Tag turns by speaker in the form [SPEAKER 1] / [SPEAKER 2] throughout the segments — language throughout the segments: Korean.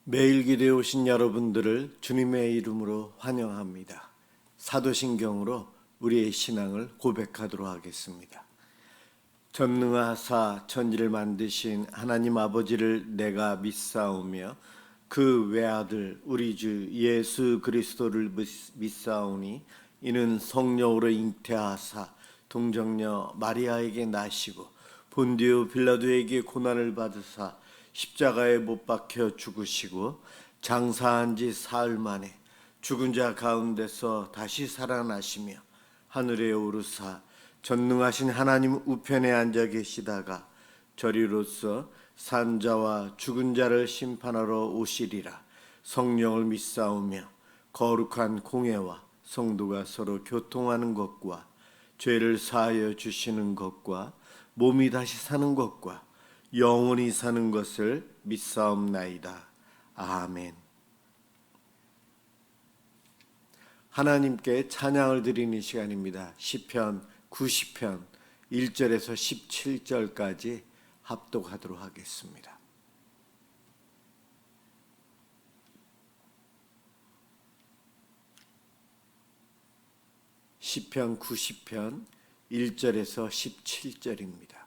[SPEAKER 1] 매일 기도에 오신 여러분들을 주님의 이름으로 환영합니다. 사도신경으로 우리의 신앙을 고백하도록 하겠습니다. 전능하사 천지를 만드신 하나님 아버지를 내가 믿사오며 그 외아들 우리 주 예수 그리스도를 믿사오니 이는 성령으로 잉태하사 동정녀 마리아에게 나시고 본디오 빌라도에게 고난을 받으사 십자가에 못 박혀 죽으시고 장사한 지 사흘 만에 죽은 자 가운데서 다시 살아나시며 하늘에 오르사 전능하신 하나님 우편에 앉아 계시다가 저리로서 산 자와 죽은 자를 심판하러 오시리라. 성령을 믿사오며 거룩한 공회와 성도가 서로 교통하는 것과 죄를 사하여 주시는 것과 몸이 다시 사는 것과 영원히 사는 것을 믿사옵나이다. 아멘. 하나님께 찬양을 드리는 시간입니다. 시편 90편 1절에서 17절까지 합독하도록 하겠습니다. 시편 90편 1절에서 17절입니다.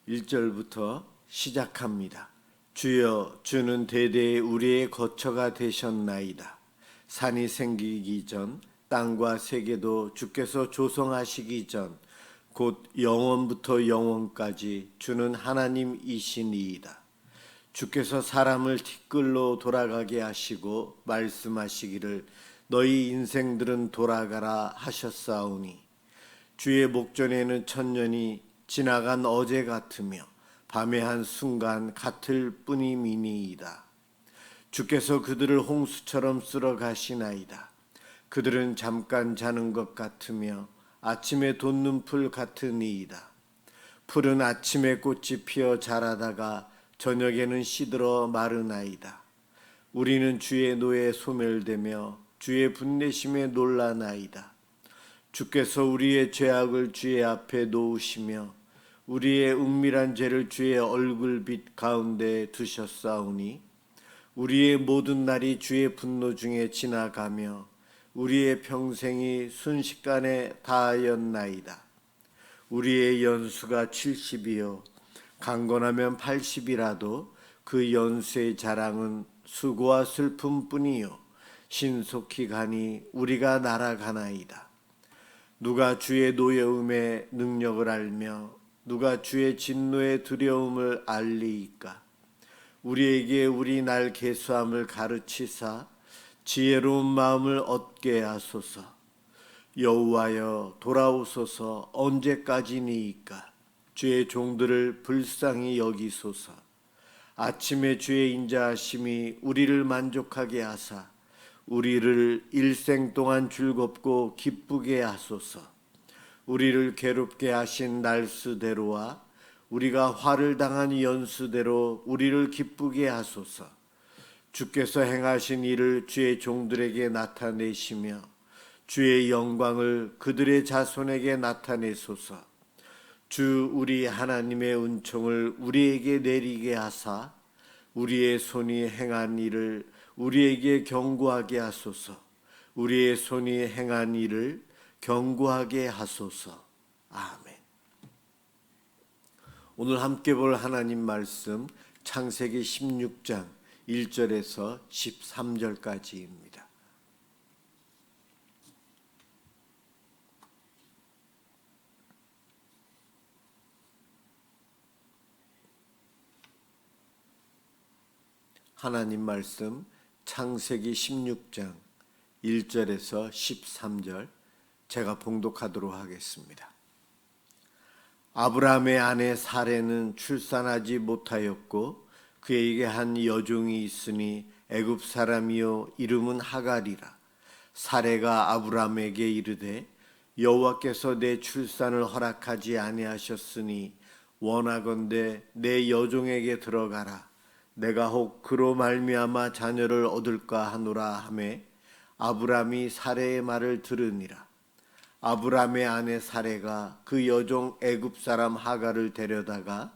[SPEAKER 1] 1절부터 시작합니다. 주여, 주는 대대에 우리의 거처가 되셨나이다. 산이 생기기 전 땅과 세계도 주께서 조성하시기 전 곧 영원부터 영원까지 주는 하나님이시니이다. 주께서 사람을 티끌로 돌아가게 하시고 말씀하시기를 너희 인생들은 돌아가라 하셨사오니 주의 목전에는 천년이 지나간 어제 같으며 밤의 한 순간 같을 뿐이미니이다. 주께서 그들을 홍수처럼 쓸어 가시나이다. 그들은 잠깐 자는 것 같으며 아침에 돋는 풀 같으니이다. 풀은 아침에 꽃이 피어 자라다가 저녁에는 시들어 마르나이다. 우리는 주의 노에 소멸되며 주의 분내심에 놀라나이다. 주께서 우리의 죄악을 주의 앞에 놓으시며 우리의 은밀한 죄를 주의 얼굴빛 가운데 두셨사오니 우리의 모든 날이 주의 분노 중에 지나가며 우리의 평생이 순식간에 다하였나이다. 우리의 연수가 70이요 강건하면 80이라도 그 연수의 자랑은 수고와 슬픔뿐이요 신속히 가니 우리가 날아가나이다. 누가 주의 노여움의 능력을 알며 누가 주의 진노의 두려움을 알리이까. 우리에게 우리 날 계수함을 가르치사 지혜로운 마음을 얻게 하소서. 여호와여 돌아오소서. 언제까지니이까. 주의 종들을 불쌍히 여기소서. 아침에 주의 인자하심이 우리를 만족하게 하사 우리를 일생 동안 즐겁고 기쁘게 하소서. 우리를 괴롭게 하신 날수대로와 우리가 화를 당한 연수대로 우리를 기쁘게 하소서. 주께서 행하신 일을 주의 종들에게 나타내시며 주의 영광을 그들의 자손에게 나타내소서. 주 우리 하나님의 은총을 우리에게 내리게 하사 우리의 손이 행한 일을 우리에게 경고하게 하소서. 우리의 손이 행한 일을 경고하게 하소서. 아멘. 오늘 함께 볼 하나님 말씀 창세기 16장 1절에서 13절까지입니다. 하나님 말씀 창세기 16장 1절에서 13절 제가 봉독하도록 하겠습니다. 아브라함의 아내 사레는 출산하지 못하였고 그에게 한 여종이 있으니 애굽 사람이요 이름은 하갈이라. 사레가 아브라함에게 이르되 여호와께서 내 출산을 허락하지 아니하셨으니 원하건대 내 여종에게 들어가라. 내가 혹 그로 말미암아 자녀를 얻을까 하노라 하매 아브라함이 사레의 말을 들으니라. 아브라함의 아내 사레가 그 여종 애굽 사람 하갈을 데려다가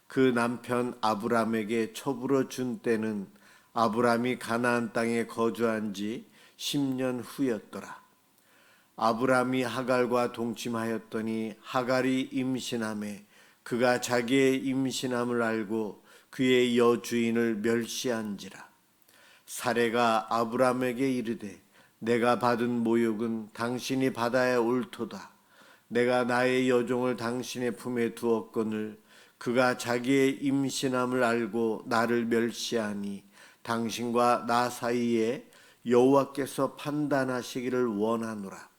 [SPEAKER 1] 그 남편 아브람에게 첩으로 준 때는 아브람이 가나안 땅에 거주한 지 10년 후였더라. 아브람이 하갈과 동침하였더니 하갈이 임신하매 그가 자기의 임신함을 알고 그의 여주인을 멸시한지라. 사레가 아브람에게 이르되 내가 받은 모욕은 당신이 받아야 옳도다. 내가 나의 여종을 당신의 품에 두었거늘 그가 자기의 임신함을 알고 나를 멸시하니 당신과 나 사이에 여호와께서 판단하시기를 원하노라.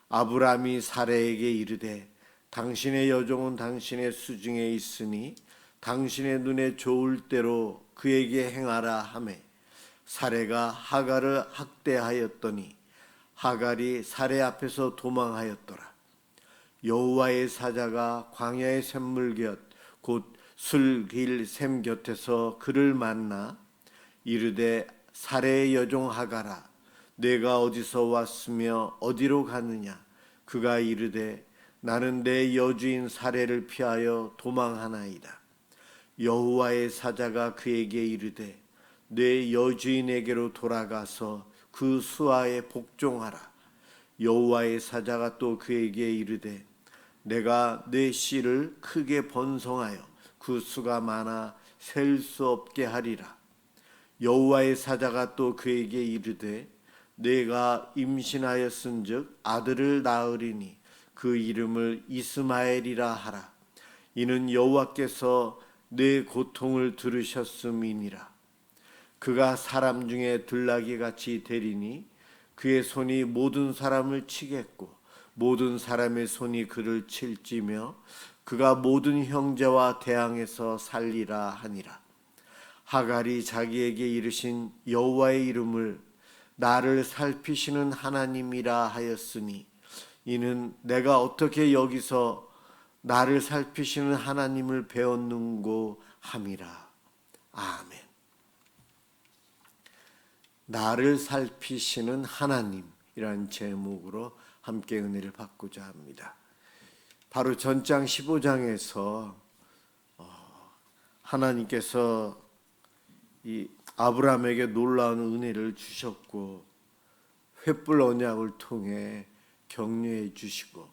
[SPEAKER 1] 아브람이 사레에게 이르되 당신의 여종은 당신의 수중에 있으니 당신의 눈에 좋을 대로 그에게 행하라 하매 사레가 하갈을 학대하였더니 하갈이 사레 앞에서 도망하였더라. 여호와의 사자가 광야의 샘물 곁 곧 술길 샘 곁에서 그를 만나 이르되 사레의 여종 하갈아 내가 어디서 왔으며 어디로 가느냐. 그가 이르되 나는 내 여주인 사레를 피하여 도망하나이다. 여호와의 사자가 그에게 이르되 내 여주인에게로 돌아가서 그 수하에 복종하라. 여호와의 사자가 또 그에게 이르되 내가 내 씨를 크게 번성하여 그 수가 많아 셀 수 없게 하리라. 여호와의 사자가 또 그에게 이르되 내가 임신하였은즉 아들을 낳으리니 그 이름을 이스마엘이라 하라. 이는 여호와께서 내 고통을 들으셨음이니라. 그가 사람 중에 들나귀 같이 되리니 그의 손이 모든 사람을 치겠고 모든 사람의 손이 그를 칠지며 그가 모든 형제와 대항해서 살리라 하니라. 하갈이 자기에게 이르신 여호와의 이름을 나를 살피시는 하나님이라 하였으니 이는 내가 어떻게 여기서 나를 살피시는 하나님을 배웠는고 함이라. 아멘. 나를 살피시는 하나님이란 제목으로 함께 은혜를 받고자 합니다. 바로 전장 15장에서 하나님께서 이 아브라함에게 놀라운 은혜를 주셨고 횃불 언약을 통해 격려해 주시고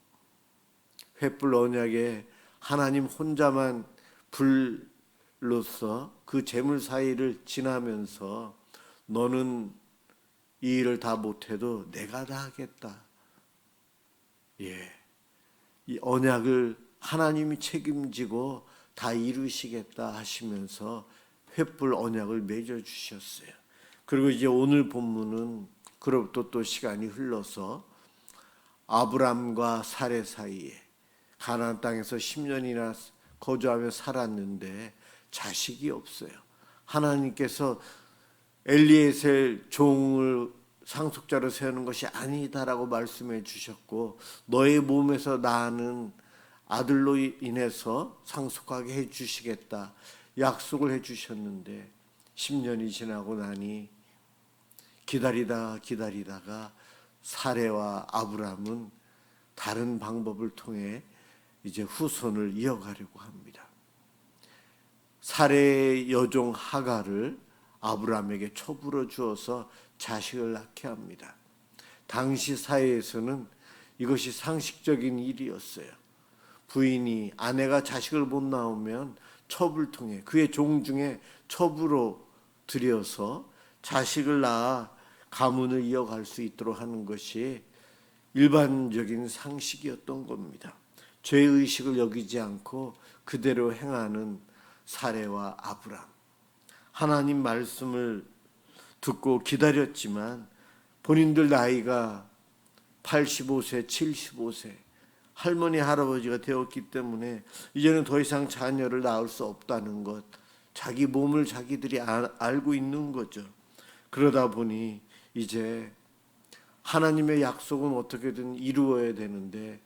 [SPEAKER 1] 횃불 언약에 하나님 혼자만 불로서 그 재물 사이를 지나면서 너는 이 일을 다 못해도 내가 다 하겠다. 이 언약을 하나님이 책임지고 다 이루시겠다 하시면서 횃불 언약을 맺어 주셨어요. 그리고 이제 오늘 본문은 그로부터 또 시간이 흘러서 아브람과 사레 사이에 가나안 땅에서 10년이나 거주하며 살았는데 자식이 없어요. 하나님께서 엘리에셀 종을 상속자로 세우는 것이 아니다라고 말씀해 주셨고 너의 몸에서 나는 아들로 인해서 상속하게 해 주시겠다 약속을 해 주셨는데 10년이 지나고 나니 기다리다가 사레와 아브람은 다른 방법을 통해 이제 후손을 이어가려고 합니다. 사레의 여종 하갈을 아브람에게 첩으로 주어서 자식을 낳게 합니다. 당시 사회에서는 이것이 상식적인 일이었어요. 부인이 아내가 자식을 못 낳으면 첩을 통해 그의 종 중에 첩으로 들여서 자식을 낳아 가문을 이어갈 수 있도록 하는 것이 일반적인 상식이었던 겁니다. 죄의식을 여기지 않고 그대로 행하는 사레와 아브람. 하나님 말씀을 듣고 기다렸지만 본인들 나이가 85세, 75세 할머니, 할아버지가 되었기 때문에 이제는 더 이상 자녀를 낳을 수 없다는 것, 자기 몸을 자기들이 알고 있는 거죠. 그러다 보니 이제 하나님의 약속은 어떻게든 이루어야 되는데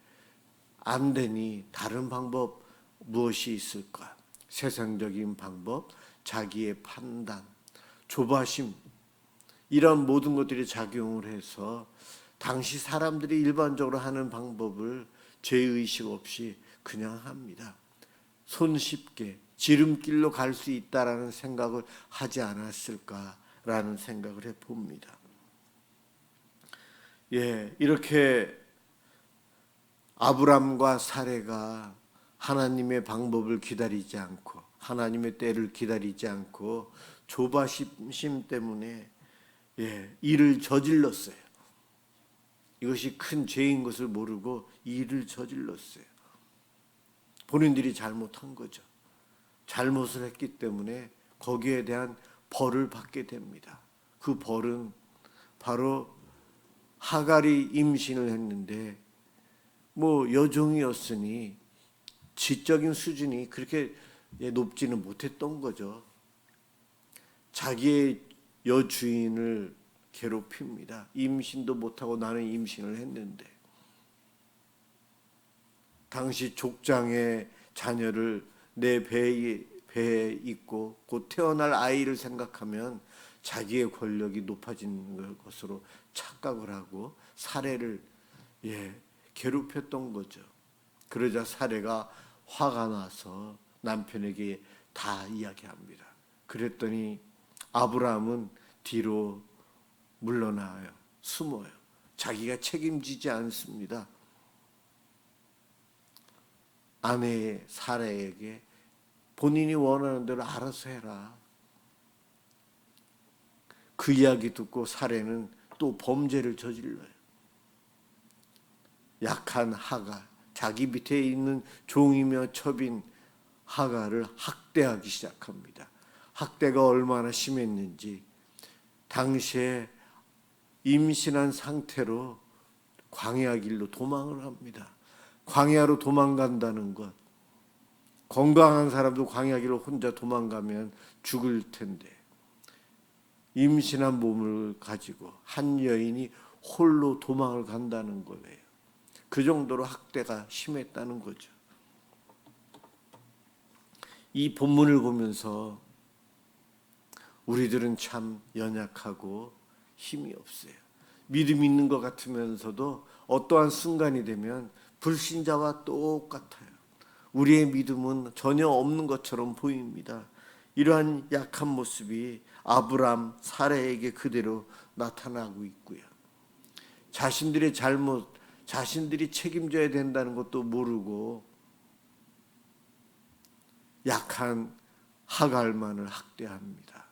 [SPEAKER 1] 안 되니 다른 방법 무엇이 있을까? 세상적인 방법, 자기의 판단, 조바심 이런 모든 것들이 작용을 해서 당시 사람들이 일반적으로 하는 방법을 죄의식 없이 그냥 합니다. 손쉽게 지름길로 갈 수 있다라는 생각을 하지 않았을까라는 생각을 해봅니다. 이렇게 아브람과 사레가 하나님의 방법을 기다리지 않고 하나님의 때를 기다리지 않고 조바심 때문에 일을 저질렀어요. 이것이 큰 죄인 것을 모르고 일을 저질렀어요. 본인들이 잘못한 거죠. 잘못을 했기 때문에 거기에 대한 벌을 받게 됩니다. 그 벌은 바로 하갈이 임신을 했는데 여종이었으니 지적인 수준이 그렇게 높지는 못했던 거죠. 자기의 여주인을 괴롭힙니다. 임신도 못하고 나는 임신을 했는데, 당시 족장의 자녀를 내 배에 있고 곧 태어날 아이를 생각하면 자기의 권력이 높아지는 것으로 착각을 하고 사례를 괴롭혔던 거죠. 그러자 사례가 화가 나서 남편에게 다 이야기합니다. 그랬더니 아브라함은 뒤로 물러나요. 숨어요. 자기가 책임지지 않습니다. 아내의 사례에게 본인이 원하는 대로 알아서 해라. 그 이야기 듣고 사례는 또 범죄를 저질러요. 약한 하갈, 자기 밑에 있는 종이며 첩인 하갈을 학대하기 시작합니다. 학대가 얼마나 심했는지 당시에 임신한 상태로 광야 길로 도망을 합니다. 광야로 도망간다는 것, 건강한 사람도 광야 길로 혼자 도망가면 죽을 텐데 임신한 몸을 가지고 한 여인이 홀로 도망을 간다는 거예요. 그 정도로 학대가 심했다는 거죠. 이 본문을 보면서 우리들은 참 연약하고 힘이 없어요. 믿음 있는 것 같으면서도 어떠한 순간이 되면 불신자와 똑같아요. 우리의 믿음은 전혀 없는 것처럼 보입니다. 이러한 약한 모습이 아브람, 사레에게 그대로 나타나고 있고요. 자신들의 잘못, 자신들이 책임져야 된다는 것도 모르고 약한 하갈만을 학대합니다.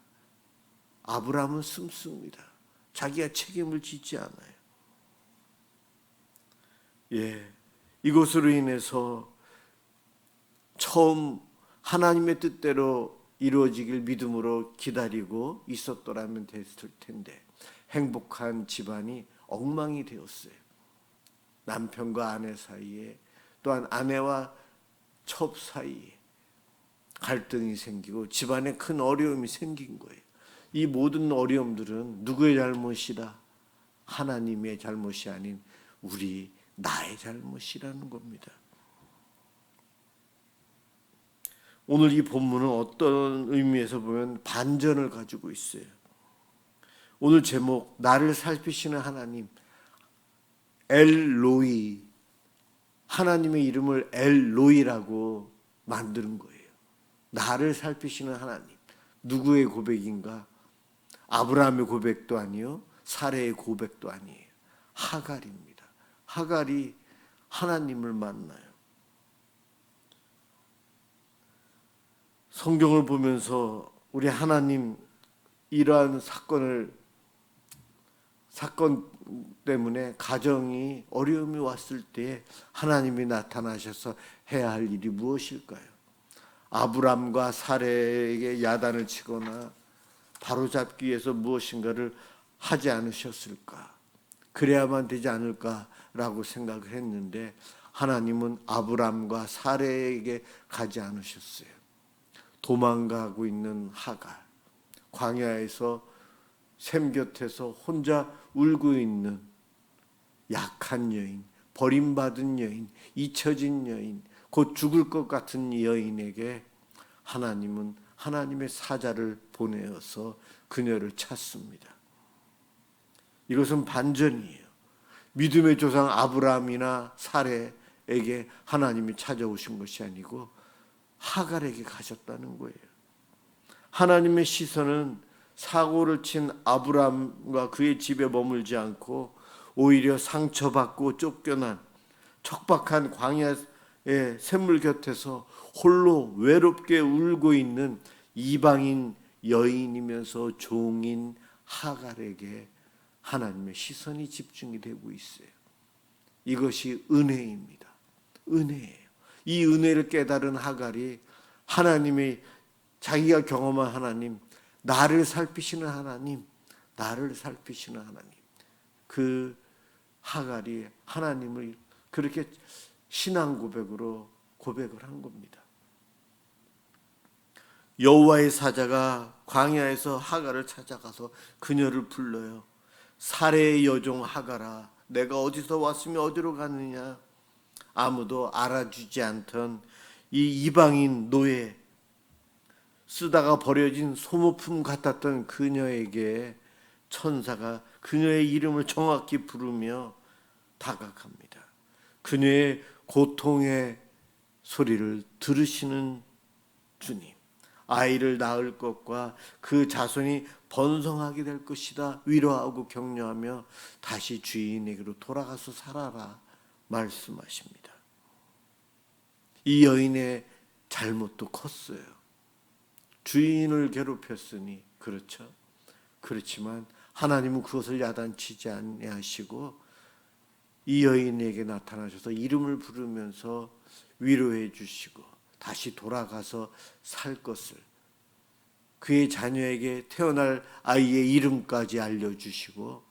[SPEAKER 1] 아브람은 숨습니다. 자기가 책임을 지지 않아요. 이것으로 인해서 처음 하나님의 뜻대로 이루어지길 믿음으로 기다리고 있었더라면 됐을 텐데 행복한 집안이 엉망이 되었어요. 남편과 아내 사이에, 또한 아내와 첩 사이에 갈등이 생기고 집안에 큰 어려움이 생긴 거예요. 이 모든 어려움들은 누구의 잘못이다? 하나님의 잘못이 아닌 나의 잘못이라는 겁니다. 오늘 이 본문은 어떤 의미에서 보면 반전을 가지고 있어요. 오늘 제목, 나를 살피시는 하나님, 엘로이, 하나님의 이름을 엘로이라고 만드는 거예요. 나를 살피시는 하나님. 누구의 고백인가? 아브라함의 고백도 아니요, 사레의 고백도 아니에요. 하갈입니다. 하갈이 하나님을 만나요. 성경을 보면서 우리 하나님 이러한 사건 때문에 가정이 어려움이 왔을 때 하나님이 나타나셔서 해야 할 일이 무엇일까요? 아브람과 사레에게 야단을 치거나 바로잡기 위해서 무엇인가를 하지 않으셨을까? 그래야만 되지 않을까라고 생각을 했는데 하나님은 아브람과 사레에게 가지 않으셨어요. 도망가고 있는 하갈, 광야에서 샘 곁에서 혼자 울고 있는 약한 여인, 버림받은 여인, 잊혀진 여인, 곧 죽을 것 같은 여인에게 하나님은 하나님의 사자를 보내어서 그녀를 찾습니다. 이것은 반전이에요. 믿음의 조상 아브라함이나 사레에게 하나님이 찾아오신 것이 아니고 하갈에게 가셨다는 거예요. 하나님의 시선은 사고를 친 아브람과 그의 집에 머물지 않고 오히려 상처받고 쫓겨난 척박한 광야의 샘물 곁에서 홀로 외롭게 울고 있는 이방인 여인이면서 종인 하갈에게 하나님의 시선이 집중이 되고 있어요. 이것이 은혜입니다. 은혜예요. 이 은혜를 깨달은 하갈이 하나님의 자기가 경험한 하나님, 나를 살피시는 하나님, 나를 살피시는 하나님, 그 하갈이 하나님을 그렇게 신앙 고백으로 고백을 한 겁니다. 여호와의 사자가 광야에서 하갈을 찾아가서 그녀를 불러요. 사레의 여종 하갈아, 내가 어디서 왔으며 어디로 가느냐? 아무도 알아주지 않던 이 이방인 노예, 쓰다가 버려진 소모품 같았던 그녀에게 천사가 그녀의 이름을 정확히 부르며 다가갑니다. 그녀의 고통의 소리를 들으시는 주님, 아이를 낳을 것과 그 자손이 번성하게 될 것이다 위로하고 격려하며 다시 주인에게로 돌아가서 살아라 말씀하십니다. 이 여인의 잘못도 컸어요. 주인을 괴롭혔으니 그렇죠. 그렇지만 하나님은 그것을 야단치지 아니하시고 이 여인에게 나타나셔서 이름을 부르면서 위로해 주시고 다시 돌아가서 살 것을, 그의 자녀에게 태어날 아이의 이름까지 알려주시고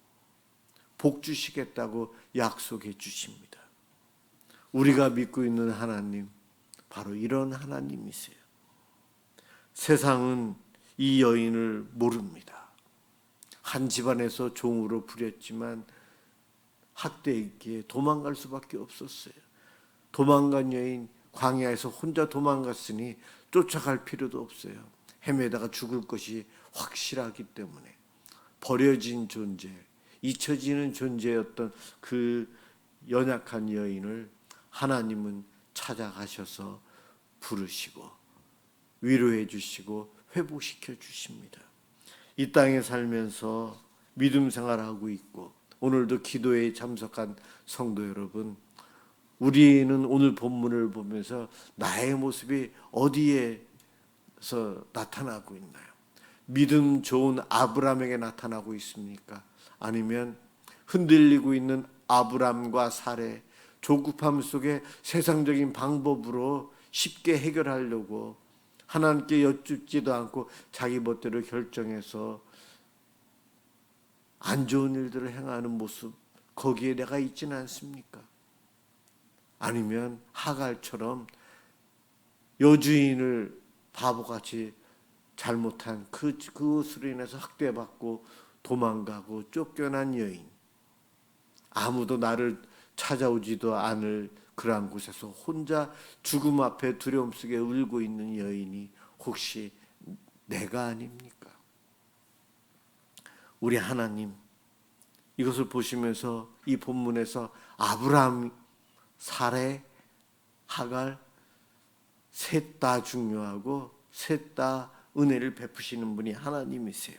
[SPEAKER 1] 복 주시겠다고 약속해 주십니다. 우리가 믿고 있는 하나님, 바로 이런 하나님이세요. 세상은 이 여인을 모릅니다. 한 집안에서 종으로 부렸지만 학대했기에 도망갈 수밖에 없었어요. 도망간 여인, 광야에서 혼자 도망갔으니 쫓아갈 필요도 없어요. 헤매다가 죽을 것이 확실하기 때문에 버려진 존재, 잊혀지는 존재였던 그 연약한 여인을 하나님은 찾아가셔서 부르시고 위로해 주시고 회복시켜 주십니다. 이 땅에 살면서 믿음 생활하고 있고 오늘도 기도에 참석한 성도 여러분, 우리는 오늘 본문을 보면서 나의 모습이 어디에서 나타나고 있나요? 믿음 좋은 아브람에게 나타나고 있습니까? 아니면 흔들리고 있는 아브람과 사레, 조급함 속에 세상적인 방법으로 쉽게 해결하려고 하나님께 여쭙지도 않고 자기 멋대로 결정해서 안 좋은 일들을 행하는 모습, 거기에 내가 있지는 않습니까? 아니면 하갈처럼 여주인을 바보같이 잘못한 그것으로 인해서 학대받고 도망가고 쫓겨난 여인, 아무도 나를 찾아오지도 않을 그러한 곳에서 혼자 죽음 앞에 두려움 속에 울고 있는 여인이 혹시 내가 아닙니까? 우리 하나님, 이것을 보시면서 이 본문에서 아브라함, 사레, 하갈 셋 다 중요하고 셋 다 은혜를 베푸시는 분이 하나님이세요.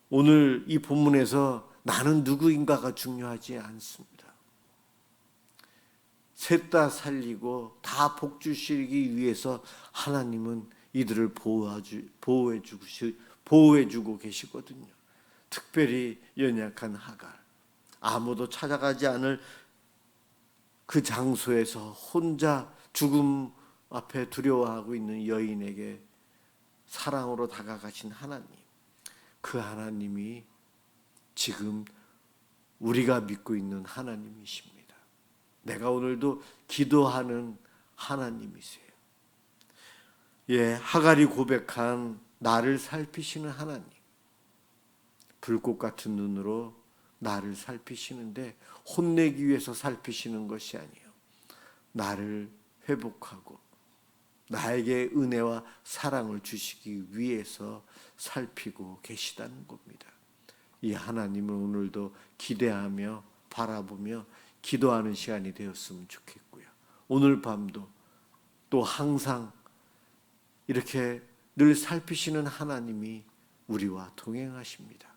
[SPEAKER 1] 오늘 이 본문에서 나는 누구인가가 중요하지 않습니다. 셋 다 살리고 다 복 주시기 위해서 하나님은 이들을 보호해주고 계시거든요. 특별히 연약한 하갈, 아무도 찾아가지 않을 그 장소에서 혼자 죽음 앞에 두려워하고 있는 여인에게 사랑으로 다가가신 하나님, 그 하나님이 지금 우리가 믿고 있는 하나님이십니다. 내가 오늘도 기도하는 하나님이세요. 예, 하갈이 고백한 나를 살피시는 하나님, 불꽃 같은 눈으로 나를 살피시는데 혼내기 위해서 살피시는 것이 아니에요. 나를 회복하고 나에게 은혜와 사랑을 주시기 위해서 살피고 계시다는 겁니다. 이 하나님을 오늘도 기대하며 바라보며 기도하는 시간이 되었으면 좋겠고요. 오늘 밤도 또 항상 이렇게 늘 살피시는 하나님이 우리와 동행하십니다.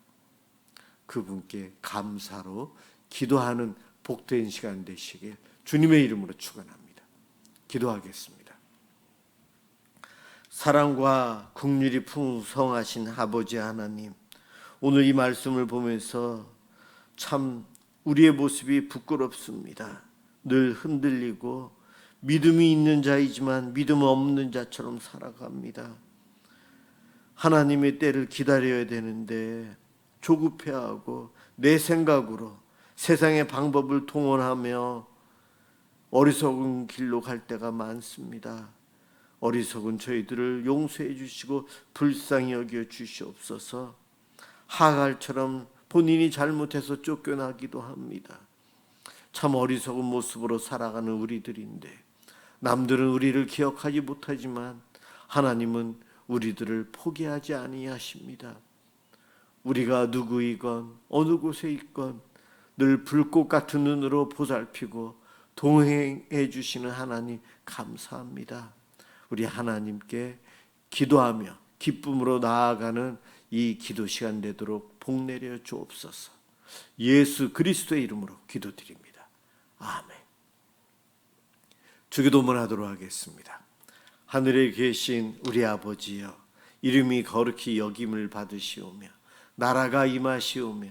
[SPEAKER 1] 그분께 감사로 기도하는 복된 시간 되시길 주님의 이름으로 축원합니다. 기도하겠습니다. 사랑과 긍휼이 풍성하신 아버지 하나님, 오늘 이 말씀을 보면서 참 우리의 모습이 부끄럽습니다. 늘 흔들리고 믿음이 있는 자이지만 믿음 없는 자처럼 살아갑니다. 하나님의 때를 기다려야 되는데 조급해하고 내 생각으로 세상의 방법을 동원하며 어리석은 길로 갈 때가 많습니다. 어리석은 저희들을 용서해 주시고 불쌍히 여겨 주시옵소서. 하갈처럼 본인이 잘못해서 쫓겨나기도 합니다. 참 어리석은 모습으로 살아가는 우리들인데 남들은 우리를 기억하지 못하지만 하나님은 우리들을 포기하지 아니하십니다. 우리가 누구이건 어느 곳에 있건 늘 불꽃 같은 눈으로 보살피고 동행해 주시는 하나님 감사합니다. 우리 하나님께 기도하며 기쁨으로 나아가는 이 기도 시간 되도록 복 내려 주옵소서. 예수 그리스도의 이름으로 기도드립니다. 아멘. 주기도문 하도록 하겠습니다. 하늘에 계신 우리 아버지여, 이름이 거룩히 여김을 받으시오며 나라가 임하시오며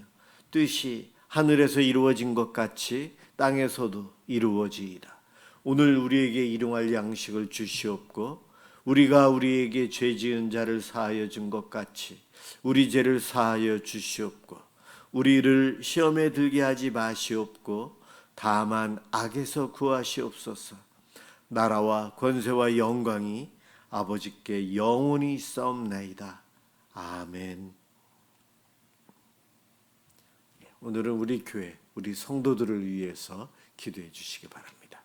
[SPEAKER 1] 뜻이 하늘에서 이루어진 것 같이 땅에서도 이루어지이다. 오늘 우리에게 일용할 양식을 주시옵고 우리가 우리에게 죄 지은 자를 사하여 준 것 같이 우리 죄를 사하여 주시옵고 우리를 시험에 들게 하지 마시옵고 다만 악에서 구하시옵소서. 나라와 권세와 영광이 아버지께 영원히 있사옵나이다. 아멘. 오늘은 우리 교회, 우리 성도들을 위해서 기도해 주시기 바랍니다.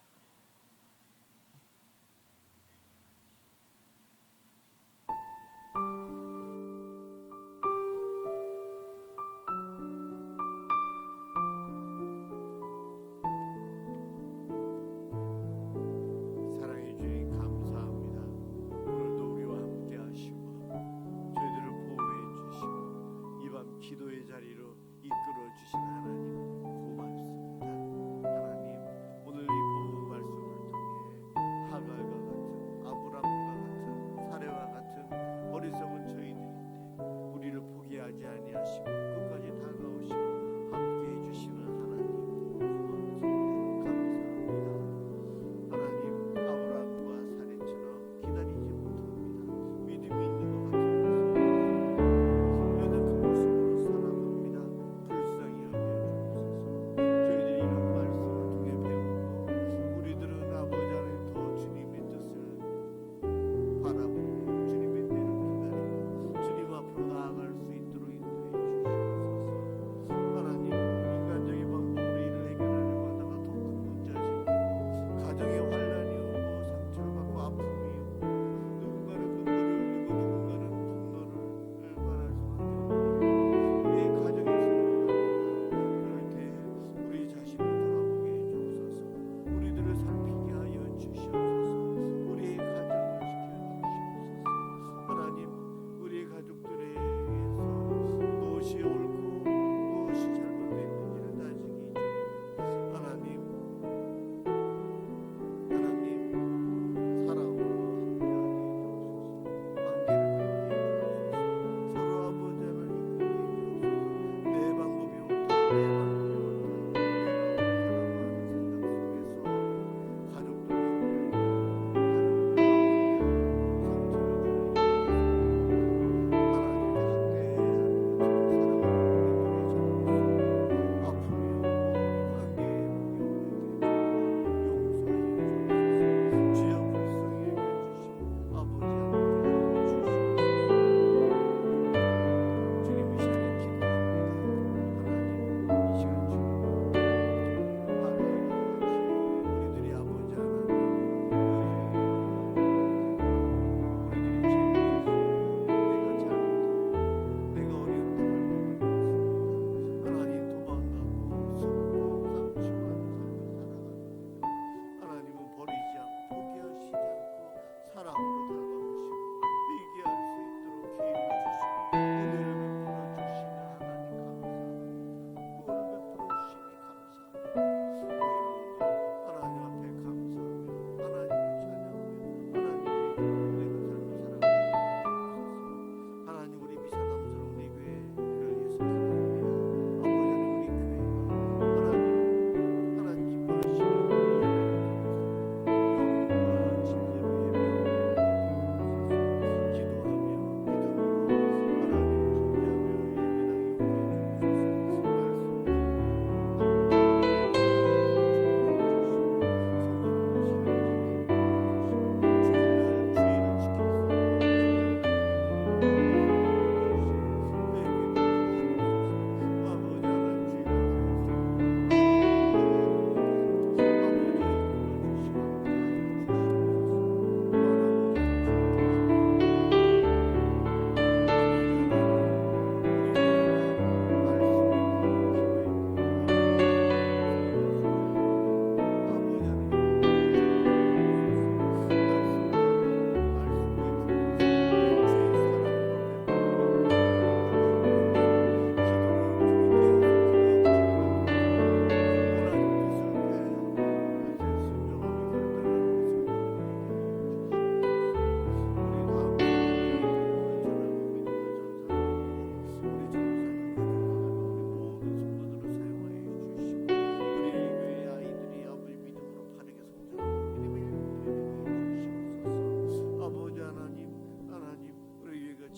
[SPEAKER 1] 사랑해 주님 감사합니다. 오늘도 우리와 함께 하시고 저희들을 보호해 주시고 이 밤 기도의 자리로 이끌어 주신 하나님 고맙습니다. 하나님 오늘 이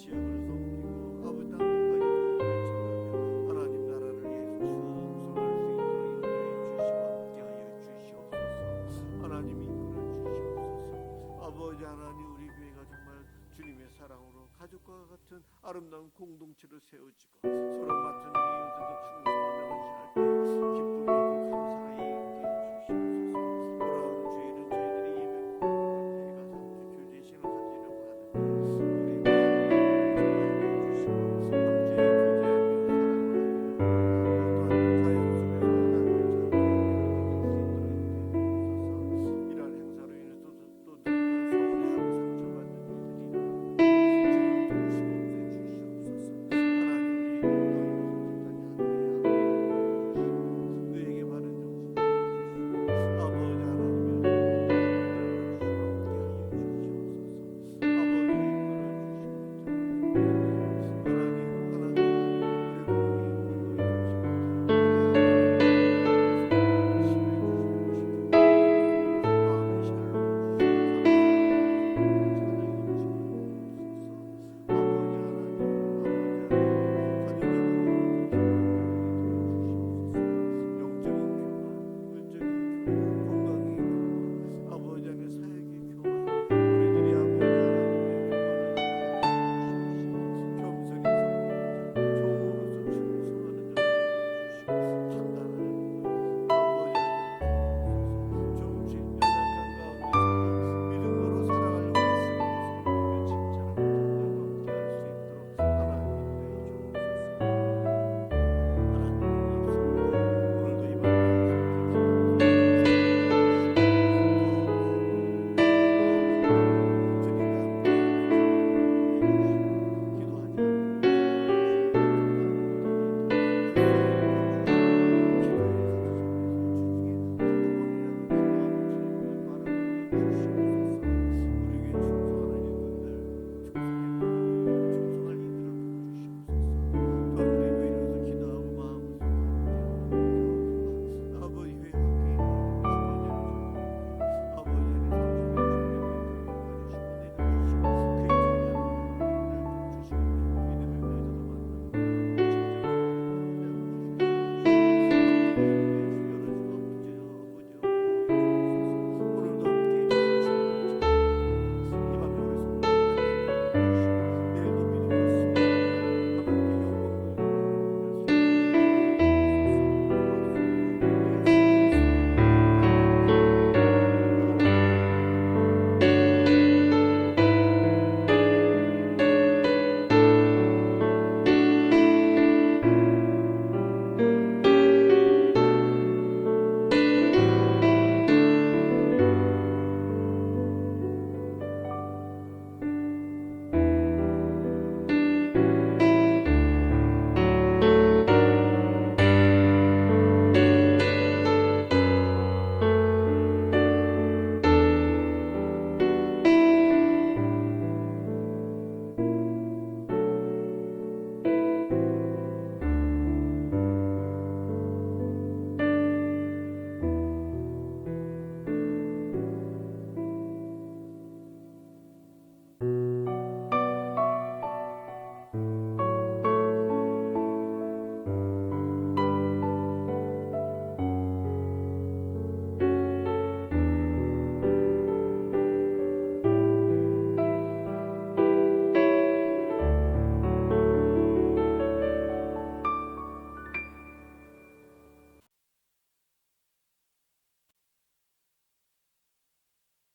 [SPEAKER 1] 지역을 섬기고 아버지 땅끝까지 복음을 전하며 하나님 나라를 위해서 충성할 수 있도록 인도해 주시고 함께하여 주시옵소서. 하나님 이끌어 주시옵소서. 아버지 하나님 우리 교회가 정말 주님의 사랑으로 가족과 같은 아름다운 공동체로 세워지고 서로 맡은 이웃에도 충성하며 헌신할 때